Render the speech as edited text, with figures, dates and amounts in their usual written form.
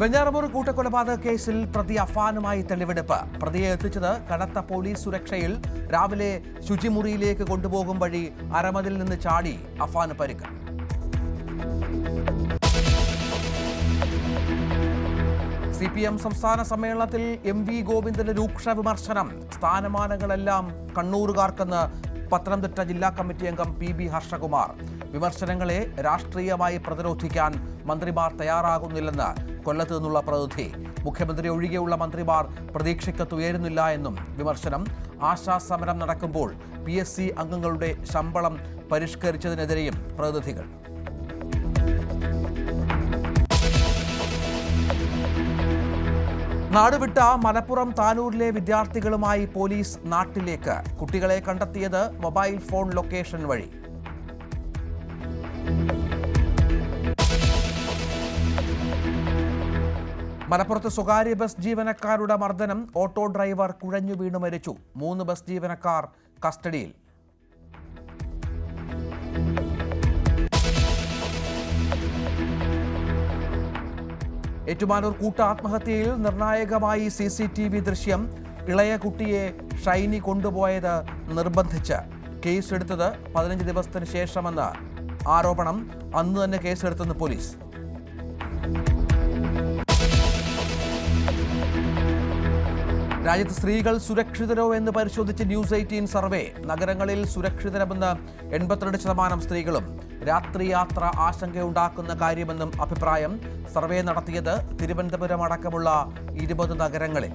വെഞ്ഞാറമൂട് കൂട്ടക്കൊലപാതക കേസിൽ പ്രതി അഫാനുമായി തെളിവെടുപ്പ്. പ്രതിയെ എത്തിച്ചത് കനത്ത പോലീസ് സുരക്ഷയിൽ. രാവിലെ ശുചിമുറിയിലേക്ക് കൊണ്ടുപോകും വഴി അരമതിൽ നിന്ന് ചാടി അഫാന് പരിക്ക്. CPM സംസ്ഥാന സമ്മേളനത്തിൽ MV ഗോവിന്ദന്റെ രൂക്ഷ വിമർശനം. സ്ഥാനമാനങ്ങളെല്ലാം കണ്ണൂരുകാർക്കെന്ന് പത്തനംതിട്ട ജില്ലാ കമ്മിറ്റി അംഗം PB ഹർഷകുമാർ. വിമർശനങ്ങളെ രാഷ്ട്രീയമായി പ്രതിരോധിക്കാൻ മന്ത്രിമാർ തയ്യാറാകുന്നില്ലെന്ന് കൊല്ലത്ത് നിന്നുള്ള പ്രതിനിധി. മുഖ്യമന്ത്രി ഒഴികെയുള്ള മന്ത്രിമാർ പ്രതീക്ഷയ്ക്കത്തുയരുന്നില്ല എന്നും വിമർശനം. ആശാസമരം നടക്കുമ്പോൾ PSC അംഗങ്ങളുടെ ശമ്പളം പരിഷ്കരിച്ചതിനെതിരെയും പ്രതിനിധികൾ. നാടുവിട്ട മലപ്പുറം താനൂരിലെ വിദ്യാർത്ഥികളുമായി പോലീസ് നാട്ടിലേക്ക്. കുട്ടികളെ കണ്ടെത്തിയത് മൊബൈൽ ഫോൺ ലൊക്കേഷൻ വഴി. മലപ്പുറത്ത് സ്വകാര്യ ബസ് ജീവനക്കാരുടെ മർദ്ദനം. ഓട്ടോ ഡ്രൈവർ കുഴഞ്ഞു വീണു മരിച്ചു. 3 ബസ് ജീവനക്കാർ കസ്റ്റഡിയിൽ. ഏറ്റുമാനൂർ കൂട്ട ആത്മഹത്യയിൽ നിർണായകമായി CCTV ദൃശ്യം. ഇളയ കുട്ടിയെ ഷൈനി കൊണ്ടുപോയത് നിർബന്ധിച്ച്. കേസെടുത്തത് 15 ദിവസത്തിന് ശേഷമെന്ന് ആരോപണം. അന്ന് തന്നെ കേസെടുത്തെന്ന് പോലീസ്. രാജ്യത്ത് സ്ത്രീകൾ സുരക്ഷിതരോ എന്ന് പരിശോധിച്ച് News 18 സർവേ. നഗരങ്ങളിൽ സുരക്ഷിതരമെന്ന് 82% സ്ത്രീകളും. രാത്രി യാത്ര ആശങ്കയുണ്ടാക്കുന്ന കാര്യമെന്നും അഭിപ്രായം. സർവേ നടത്തിയത് തിരുവനന്തപുരം അടക്കമുള്ള 20 നഗരങ്ങളിൽ.